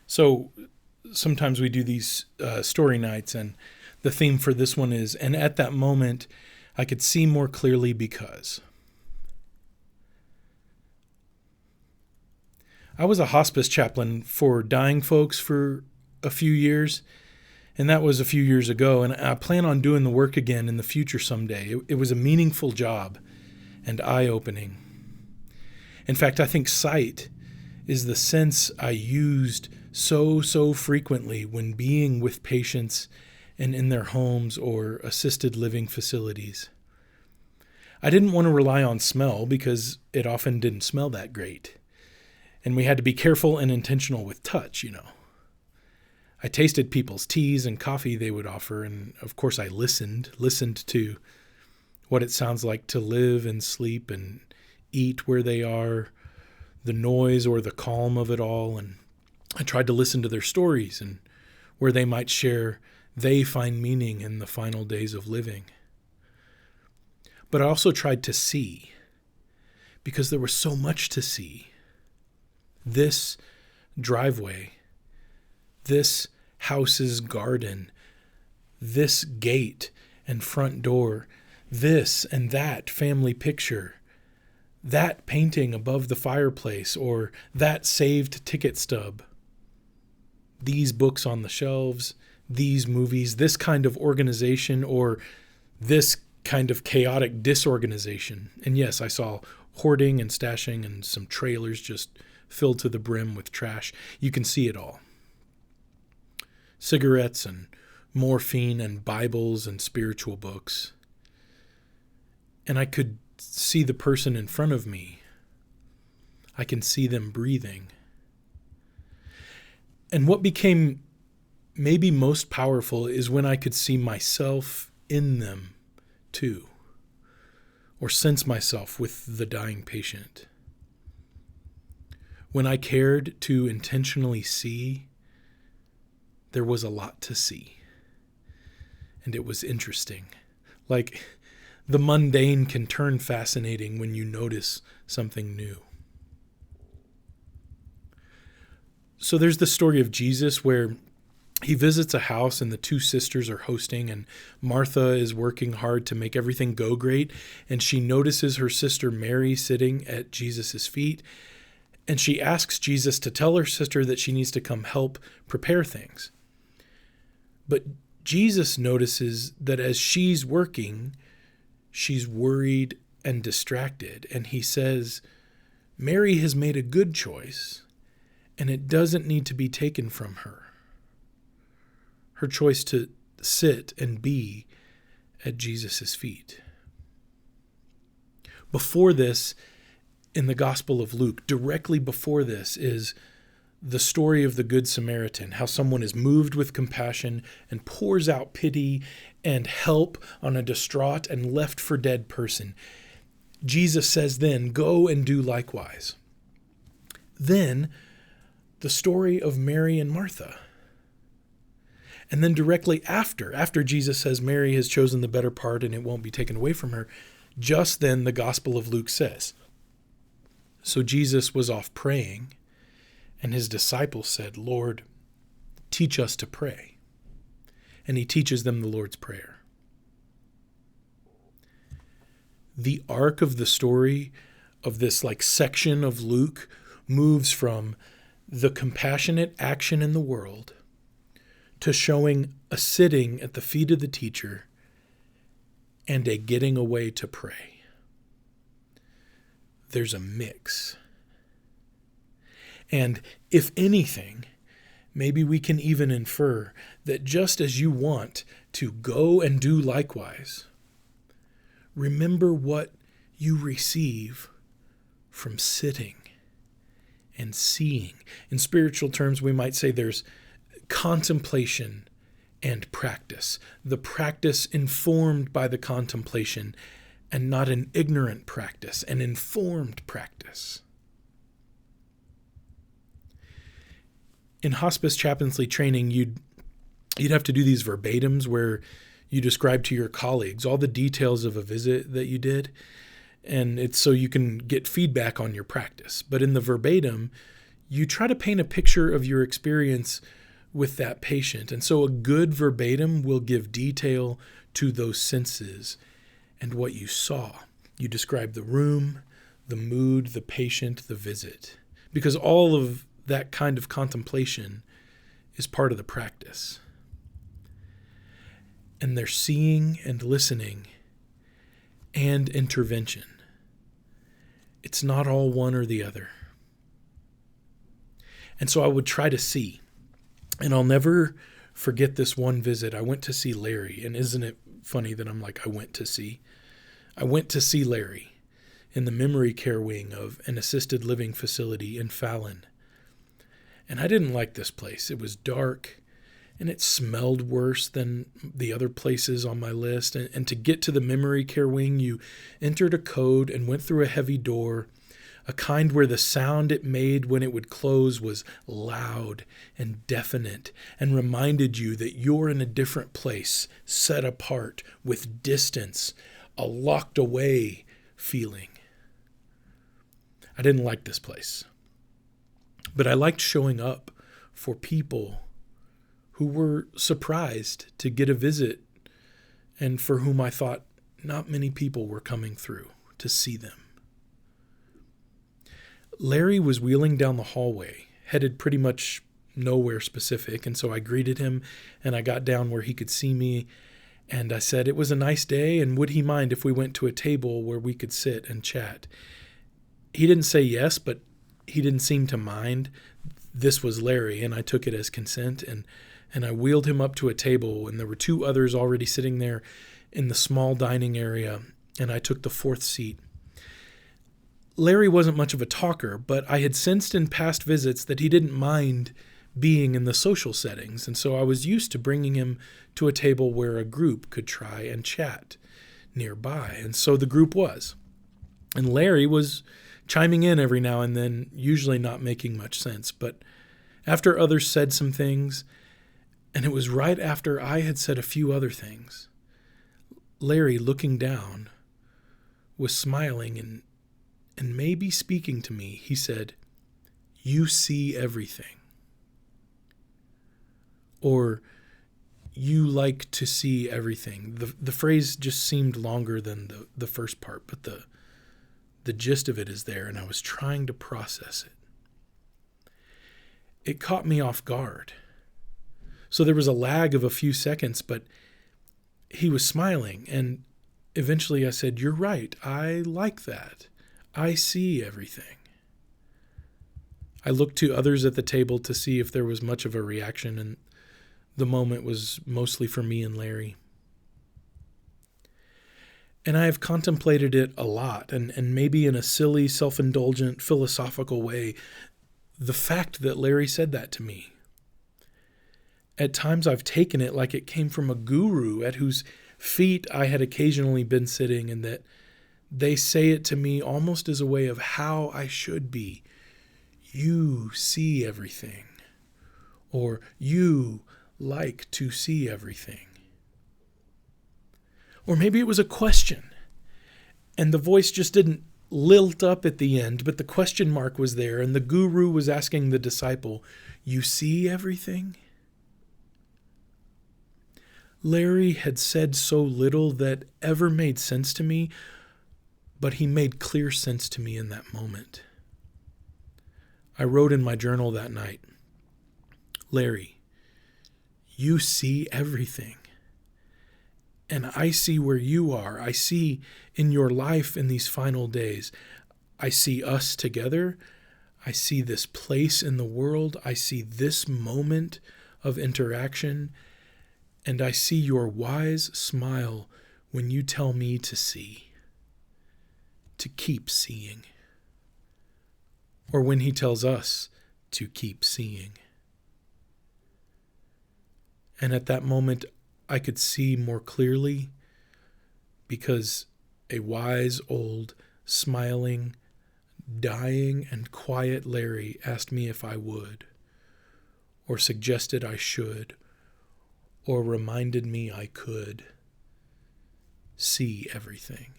So sometimes we do these story nights, and the theme for this one is, and at that moment, I could see more clearly because. I was a hospice chaplain for dying folks for a few years, and that was a few years ago, and I plan on doing the work again in the future someday. It was a meaningful job and eye-opening. In fact, I think sight is the sense I used so frequently when being with patients and in their homes or assisted living facilities. I didn't want to rely on smell because it often didn't smell that great. And we had to be careful and intentional with touch, I tasted people's teas and coffee they would offer, and of course I listened to what it sounds like to live and sleep and eat where they are, the noise or the calm of it all, and I tried to listen to their stories and where they might share they find meaning in the final days of living. But I also tried to see, because there was so much to see. This driveway, this house's garden, this gate and front door, this and that family picture, that painting above the fireplace, or that saved ticket stub, these books on the shelves, these movies, this kind of organization, or this kind of chaotic disorganization. And yes, I saw hoarding and stashing and some trailers just filled to the brim with trash. You can see it all. Cigarettes and morphine and Bibles and spiritual books. And I could see the person in front of me. I can see them breathing. And what became maybe most powerful is when I could see myself in them too, or sense myself with the dying patient. When I cared to intentionally see, there was a lot to see. And it was interesting. Like, the mundane can turn fascinating when you notice something new. So there's the story of Jesus where he visits a house and the two sisters are hosting, and Martha is working hard to make everything go great, and she notices her sister Mary sitting at Jesus' feet, and she asks Jesus to tell her sister that she needs to come help prepare things. But Jesus notices that as she's working, she's worried and distracted, and he says, Mary has made a good choice, and it doesn't need to be taken from her. Her choice to sit and be at Jesus' feet. Before this, in the Gospel of Luke, directly before this, is the story of the Good Samaritan, how someone is moved with compassion and pours out pity and help on a distraught and left for dead person. Jesus says then, go and do likewise. Then, the story of Mary and Martha. And then directly after Jesus says Mary has chosen the better part and it won't be taken away from her, just then the Gospel of Luke says, so Jesus was off praying, and his disciples said, Lord, teach us to pray. And he teaches them the Lord's Prayer. The arc of the story of this section of Luke moves from the compassionate action in the world to showing a sitting at the feet of the teacher and a getting away to pray. There's a mix. And if anything, maybe we can even infer that just as you want to go and do likewise, remember what you receive from sitting and seeing. In spiritual terms, we might say there's contemplation and practice. The practice informed by the contemplation, and not an ignorant practice, an informed practice. In hospice chaplaincy training, you'd have to do these verbatims where you describe to your colleagues all the details of a visit that you did, and it's so you can get feedback on your practice. But in the verbatim, you try to paint a picture of your experience with that patient. And so a good verbatim will give detail to those senses and what you saw. You describe the room, the mood, the patient, the visit, because all of that kind of contemplation is part of the practice. And they're seeing and listening and intervention. It's not all one or the other. And so I would try to see. And I'll never forget this one visit. I went to see Larry. And isn't it funny that I'm like, I went to see Larry in the memory care wing of an assisted living facility in Fallon. And I didn't like this place. It was dark, and it smelled worse than the other places on my list. And to get to the memory care wing, you entered a code and went through a heavy door, a kind where the sound it made when it would close was loud and definite and reminded you that you're in a different place, set apart, with distance, a locked away feeling. I didn't like this place, but I liked showing up for people who were surprised to get a visit and for whom I thought not many people were coming through to see them. Larry was wheeling down the hallway, headed pretty much nowhere specific, and so I greeted him and I got down where he could see me, and I said it was a nice day and would he mind if we went to a table where we could sit and chat. He didn't say yes, but he didn't seem to mind. This was Larry, and I took it as consent, and I wheeled him up to a table, and there were two others already sitting there in the small dining area, and I took the fourth seat. Larry wasn't much of a talker, but I had sensed in past visits that he didn't mind being in the social settings, and so I was used to bringing him to a table where a group could try and chat nearby, and so the group was. And Larry was chiming in every now and then, usually not making much sense, but after others said some things, and it was right after I had said a few other things, Larry, looking down, was smiling and maybe speaking to me. He said, "You see everything." Or, "You like to see everything." The phrase just seemed longer than the first part, but the gist of it is there, and I was trying to process it. It caught me off guard. So there was a lag of a few seconds, but he was smiling, and eventually I said, "You're right, I like that. I see everything." I looked to others at the table to see if there was much of a reaction, and the moment was mostly for me and Larry. And I have contemplated it a lot, and maybe in a silly, self-indulgent, philosophical way, the fact that Larry said that to me. At times I've taken it like it came from a guru at whose feet I had occasionally been sitting, and that they say it to me almost as a way of how I should be. You see everything, or you like to see everything. Or maybe it was a question, and the voice just didn't lilt up at the end, but the question mark was there, and the guru was asking the disciple, "You see everything?" Larry had said so little that ever made sense to me, but he made clear sense to me in that moment. I wrote in my journal that night, "Larry, you see everything. And I see where you are. I see in your life in these final days. I see us together. I see this place in the world. I see this moment of interaction. And I see your wise smile when you tell me to see, to keep seeing. Or when he tells us to keep seeing." And at that moment, I could see more clearly because a wise, old, smiling, dying, and quiet Larry asked me if I would, or suggested I should, or reminded me I could see everything.